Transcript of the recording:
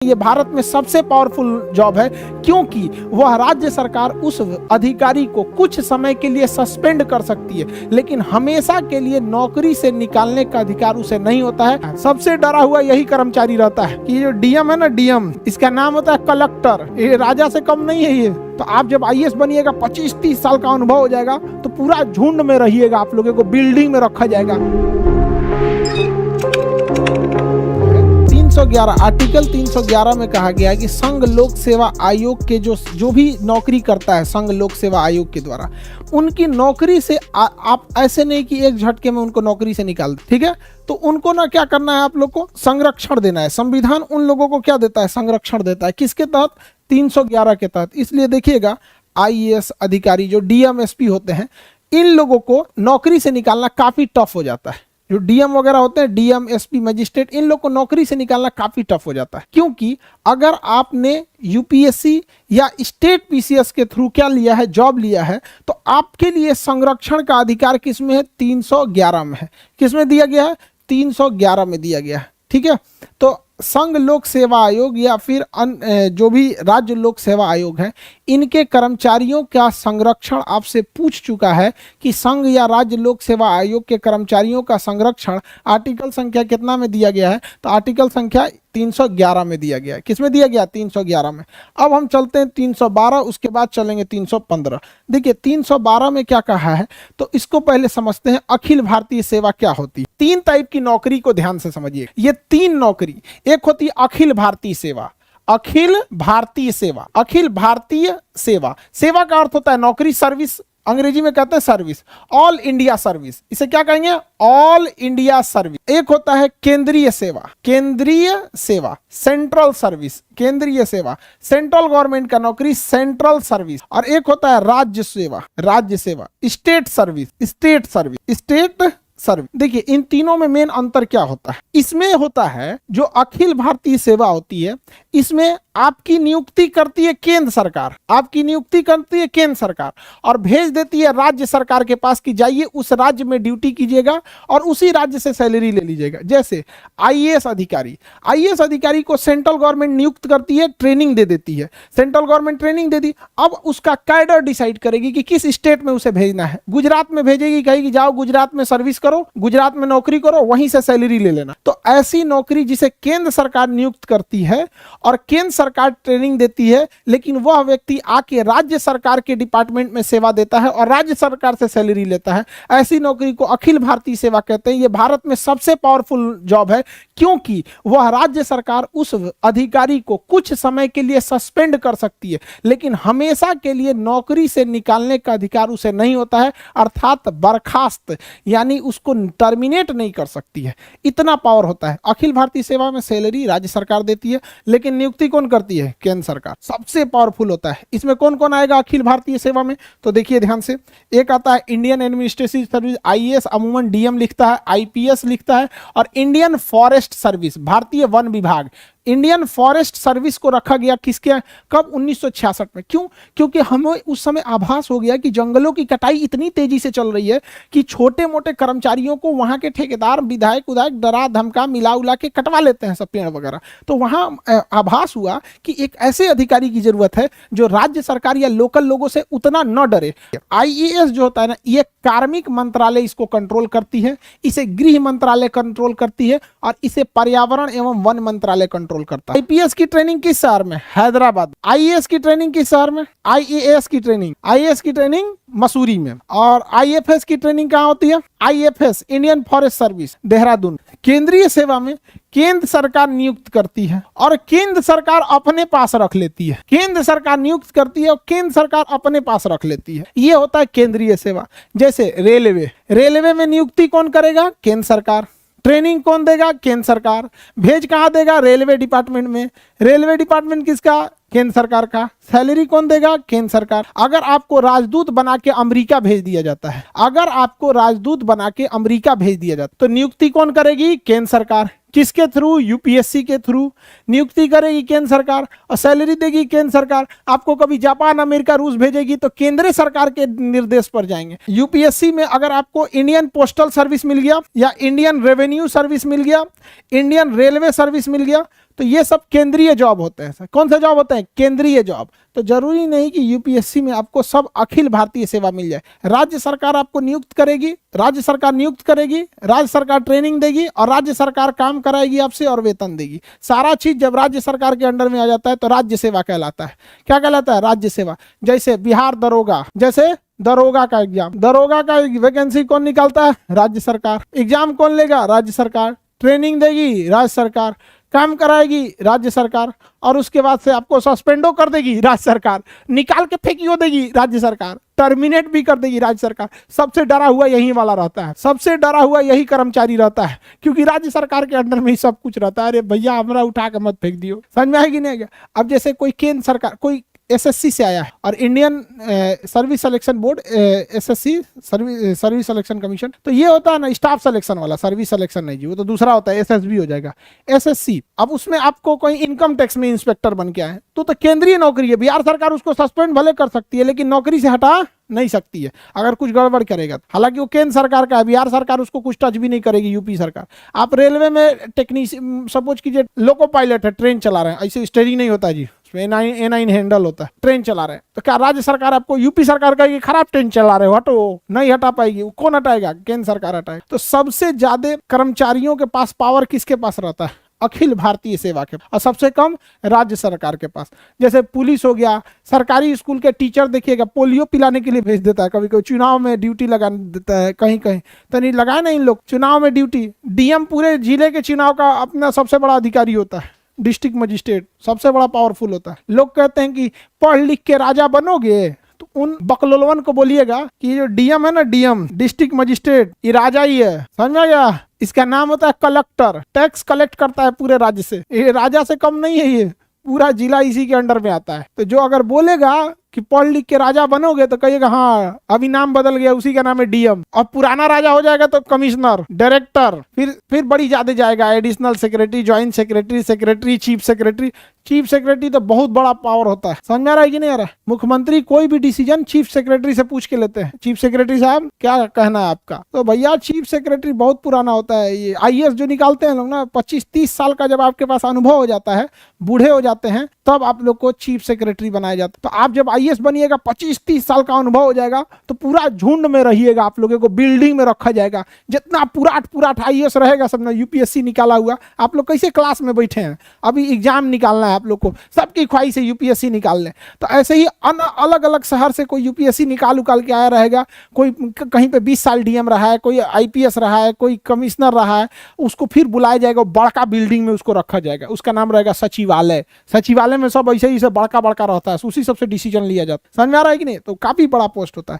ये भारत में सबसे पावरफुल जॉब है क्योंकि वह राज्य सरकार उस अधिकारी को कुछ समय के लिए सस्पेंड कर सकती है, लेकिन हमेशा के लिए नौकरी से निकालने का अधिकार उसे नहीं होता है। सबसे डरा हुआ यही कर्मचारी रहता है कि ये जो डीएम है ना, डीएम इसका नाम होता है कलेक्टर। ये राजा से कम नहीं है ये। तो आप जब आईएएस बनिएगा, 25-30 साल का अनुभव हो जाएगा, तो पूरा झुंड में रहिएगा, आप लोगों को बिल्डिंग में रखा जाएगा। 311 आर्टिकल 311 में कहा गया है कि संघ लोक सेवा आयोग के जो भी नौकरी करता है संघ लोक सेवा आयोग के द्वारा, उनकी नौकरी से आप ऐसे नहीं कि एक झटके में उनको नौकरी से निकाल दे, ठीक है। तो उनको ना क्या करना है, आप लोग को संरक्षण देना है। संविधान उन लोगों को क्या देता है, संरक्षण देता है। किसके तहत? 311 के तहत। इसलिए देखिएगा, आईएएस अधिकारी जो डीएम एसपी होते हैं, इन लोगों को नौकरी से निकालना काफी टफ हो जाता है। जो डीएम वगैरह होते हैं, डीएम एसपी मजिस्ट्रेट, इन लोग को नौकरी से निकालना काफी टफ हो जाता है, क्योंकि अगर आपने यूपीएससी या स्टेट पीसीएस के थ्रू क्या लिया है, जॉब लिया है, तो आपके लिए संरक्षण का अधिकार किसमें है? 311 में है। किसमें दिया गया है? 311 में दिया गया है, ठीक है। तो संघ लोक सेवा आयोग या फिर जो भी राज्य लोक सेवा आयोग है, इनके कर्मचारियों का संरक्षण आपसे पूछ चुका है कि संघ या राज्य लोक सेवा आयोग के कर्मचारियों का संरक्षण आर्टिकल संख्या कितना में दिया गया है? तो आर्टिकल संख्या 311 में दिया गया है। किसमें दिया गया? 311 में। अब हम चलते हैं 312, उसके बाद चलेंगे 315। देखिए 312 में क्या कहा है, तो इसको पहले समझते हैं। अखिल भारतीय सेवा क्या होती है? 3 टाइप की नौकरी को ध्यान से समझिए। ये 3 नौकरी, एक होती है अखिल भारतीय सेवा। अखिल भारतीय सेवा, अखिल भारतीय सेवा, सेवा का अर्थ होता है नौकरी, सर्विस, अंग्रेजी में कहते हैं सर्विस। ऑल इंडिया सर्विस, इसे क्या कहेंगे? All India service. एक होता है केंद्रीय सेवा, केंद्रीय सेवा, सेंट्रल सर्विस, केंद्रीय सेवा, सेंट्रल गवर्नमेंट का नौकरी, सेंट्रल सर्विस। और एक होता है राज्य सेवा, राज्य सेवा, state service, state service, state service. देखिए इन तीनों में मेन अंतर क्या होता है? इसमें होता है जो अखिल भारतीय सेवा होती है, इसमें आपकी नियुक्ति करती है केंद्र सरकार, आपकी नियुक्ति करती है केंद्र सरकार और भेज देती है राज्य सरकार के पास कि जाइए उस राज्य में ड्यूटी कीजिएगा और उसी राज्य से सैलरी ले लीजिएगा। जैसे आईएएस अधिकारी, आईएएस अधिकारी को सेंट्रल गवर्नमेंट नियुक्त करती है, ट्रेनिंग दे देती है, सेंट्रल गवर्नमेंट ट्रेनिंग दे दी। अब उसका कैडर डिसाइड करेगी कि किस स्टेट में उसे भेजना है। गुजरात में भेजेगी, कहेगी जाओ गुजरात में सर्विस करो, गुजरात में नौकरी करो, वहीं से सैलरी ले लेना। तो ऐसी नौकरी जिसे केंद्र सरकार नियुक्त करती है और केंद्र सरकार ट्रेनिंग देती है, लेकिन वह व्यक्ति आके राज्य सरकार के डिपार्टमेंट में सेवा देता है और राज्य सरकार से सैलरी लेता है, ऐसी नौकरी को अखिल भारतीय सेवा कहते हैं। यह भारत में सबसे पावरफुल जॉब है क्योंकि वह राज्य सरकार उस अधिकारी को कुछ समय के लिए सस्पेंड कर सकती है, लेकिन हमेशा के लिए नौकरी से निकालने का अधिकार उसे नहीं होता है, अर्थात बर्खास्त, यानी उसको टर्मिनेट नहीं कर सकती है। इतना पावर होता है। अखिल भारतीय सेवा में सैलरी राज्य सरकार देती है, लेकिन नियुक्ति कौन करती है? केंद्र सरकार। सबसे पावरफुल होता है। इसमें कौन कौन आएगा अखिल भारतीय सेवा में? तो देखिए ध्यान से, एक आता है इंडियन एडमिनिस्ट्रेटिव सर्विस, आईएएस अमूमन डीएम लिखता है, आईपीएस लिखता है, और इंडियन फॉरेस्ट सर्विस, भारतीय वन विभाग। इंडियन फॉरेस्ट सर्विस को रखा गया किसके? कब? 1966 में। क्यों? क्योंकि हमें उस समय आभास हो गया कि जंगलों की कटाई इतनी तेजी से चल रही है कि छोटे मोटे कर्मचारियों को वहां के ठेकेदार, विधायक उधायक डरा धमका मिला उला के कटवा लेते हैं सब पेड़ वगैरह। तो वहां आभास हुआ कि एक ऐसे अधिकारी की जरूरत है जो राज्य सरकार या लोकल लोगों से उतना न डरे। आईएएस जो होता है ना, ये कार्मिक मंत्रालय इसको कंट्रोल करती है, इसे गृह मंत्रालय कंट्रोल करती है, और इसे पर्यावरण एवं वन मंत्रालय कंट्रोल करता है। आईपीएस की ट्रेनिंग किस शहर में? हैदराबाद। आईएएस की ट्रेनिंग किस शहर में? आईएएस की ट्रेनिंग, आईएएस की ट्रेनिंग मसूरी में। और आईएफएस की ट्रेनिंग कहां होती है? IFS, Indian forest service, Dehradun. केंद्रीय सेवा में केंद्र सरकार नियुक्त करती है और केंद्र सरकार अपने पास रख लेती है। केंद्र सरकार नियुक्त करती है और केंद्र सरकार अपने पास रख लेती है। यह होता है केंद्रीय सेवा। जैसे रेलवे, रेलवे में नियुक्ति कौन करेगा? केंद्र सरकार। ट्रेनिंग कौन देगा? केंद्र सरकार। भेज कहां देगा? रेलवे डिपार्टमेंट में। रेलवे डिपार्टमेंट किसका? केंद्र सरकार का। सैलरी कौन देगा? केंद्र सरकार। अगर आपको राजदूत बना के अमेरिका भेज दिया जाता है, अगर आपको राजदूत बना के अमेरिका भेज दिया जाता है, तो नियुक्ति कौन करेगी? केंद्र सरकार। किसके थ्रू? यूपीएससी के थ्रू नियुक्ति करेगी केंद्र सरकार और सैलरी देगी केंद्र सरकार। आपको कभी जापान, अमेरिका, रूस भेजेगी तो केंद्र सरकार के निर्देश पर जाएंगे। यूपीएससी में अगर आपको इंडियन पोस्टल सर्विस मिल गया या इंडियन रेवेन्यू सर्विस मिल गया, इंडियन रेलवे सर्विस मिल गया, तो ये सब केंद्रीय जॉब होते हैं। कौन से जॉब होते हैं? केंद्रीय जॉब। तो जरूरी नहीं कि यूपीएससी में आपको सब अखिल भारतीय सेवा मिल जाए। राज्य सरकार आपको नियुक्त करेगी, राज्य सरकार नियुक्त करेगी, राज्य सरकार ट्रेनिंग देगी और राज्य सरकार काम कराएगी आपसे और वेतन देगी। सारा चीज जब राज्य सरकार के अंडर में आ जाता है तो राज्य सेवा कहलाता है। क्या कहलाता है? राज्य सेवा। जैसे बिहार दरोगा, जैसे दरोगा का एग्जाम, दरोगा का वैकेंसी कौन निकालता है? राज्य सरकार। एग्जाम कौन लेगा? राज्य सरकार। ट्रेनिंग देगी राज्य सरकार, काम कराएगी राज्य सरकार, और उसके बाद से आपको सस्पेंडो कर देगी राज्य सरकार, निकाल के फेंकियो देगी राज्य सरकार, टर्मिनेट भी कर देगी राज्य सरकार। सबसे डरा हुआ यही वाला रहता है, सबसे डरा हुआ यही कर्मचारी रहता है, क्योंकि राज्य सरकार के अंडर में ही सब कुछ रहता है। अरे भैया हमरा उठा के मत फेंक दियो। समझ में आएगी नहीं? अब जैसे कोई केंद्र सरकार, कोई एसएससी से आया है और Indian service selection board, SSC service selection commission, तो ये होता है ना स्टाफ सिलेक्शन वाला, सर्विस सिलेक्शन नहीं जी, वो तो दूसरा होता है, एसएसबी हो जाएगा, एसएससी। अब उसमें आपको कोई इनकम टैक्स में इंस्पेक्टर बन के आए तो केंद्रीय नौकरी है। बिहार सरकार उसको सस्पेंड भले कर सकती है लेकिन नौकरी से हटा नहीं सकती है अगर कुछ गड़बड़ करेगा। हालांकि वो केंद्र सरकार का है, बिहार सरकार उसको कुछ टच भी नहीं करेगी, यूपी सरकार। आप रेलवे में टेक्नीशियन, सपोज कीजिए लोको पायलट है, ट्रेन चला रहे हैं, ऐसे स्टीयरिंग नहीं होता जी, ए9 हैंडल होता है, ट्रेन चला रहे हैं, तो क्या राज्य सरकार आपको, यूपी सरकार का ये खराब ट्रेन चला रहे हो हटो, नहीं हटा पाएगी? कौन हटाएगा? केंद्र सरकार हटाएगी। तो सबसे ज्यादा कर्मचारियों के पास पावर किसके पास रहता है? अखिल भारतीय सेवा के, और सबसे कम राज्य सरकार के पास। जैसे पुलिस हो गया, सरकारी स्कूल के टीचर देखिएगा पोलियो पिलाने के लिए भेज देता है, कभी कभी चुनाव में ड्यूटी लगा देता है, कहीं कहीं तो नहीं लगाए ना इन लोग चुनाव में ड्यूटी। डीएम पूरे जिले के चुनाव का अपना सबसे बड़ा अधिकारी होता है, डिस्ट्रिक्ट मजिस्ट्रेट सबसे बड़ा पावरफुल होता है। लोग कहते हैं कि पढ़ लिख के राजा बनोगे, तो उन बकलोलवन को बोलिएगा कि जो डीएम है ना, डीएम डिस्ट्रिक्ट मजिस्ट्रेट, ये राजा ही है, समझ में गया? इसका नाम होता है कलेक्टर, टैक्स कलेक्ट करता है पूरे राज्य से, ये राजा से कम नहीं है, ये पूरा जिला इसी के अंडर में आता है। तो जो अगर बोलेगा कि पढ़ लिख के राजा बनोगे तो कहिएगा हाँ अभी नाम बदल गया, उसी का नाम है डीएम। और पुराना राजा हो जाएगा तो कमिश्नर, डायरेक्टर, फिर बड़ी ज्यादा जाएगा, additional secretary, joint secretary, secretary, chief secretary. Chief secretary तो बहुत बड़ा पावर होता है, समझ में आ रहा है कि नहीं आ रहा? मुख्यमंत्री कोई भी डिसीजन चीफ सेक्रेटरी से पूछ के लेते हैं, चीफ सेक्रेटरी साहब क्या कहना है आपका? तो भैया चीफ सेक्रेटरी बहुत पुराना होता है। ये आईएएस जो निकालते हैं लोग ना, 25-30 साल का जब आपके पास अनुभव हो जाता है, बूढ़े हो जाते हैं, तब आप लोग को चीफ सेक्रेटरी बनाया जाता है। तो आप जब आईएएस बनिएगा, 25-30 साल का अनुभव हो जाएगा, तो पूरा झुंड में रहिएगा, आप लोगों को बिल्डिंग में रखा जाएगा। जितना पुराट आईएएस रहेगा सब ना, यूपीएससी निकाला हुआ, आप लोग कैसे क्लास में बैठे हैं, अभी एग्जाम निकालना है आप लोग को, सबकी ख्वाहिश है यूपीएससी निकाल लें। तो ऐसे ही अलग अलग शहर से कोई यूपीएससी निकाल के आया रहेगा, कोई कहीं पे 20 साल डीएम रहा है, कोई आईपीएस रहा है, कोई कमिश्नर रहा है, उसको फिर बुलाया जाएगा, बड़का बिल्डिंग में उसको रखा जाएगा, उसका नाम रहेगा सचिवालय। सचिवालय में सब ऐसे ही बड़का रहता है, उसी सबसे डिसीजन लिया जाता है। समझ में आ रहा है कि नहीं? तो काफी बड़ा पोस्ट होता है।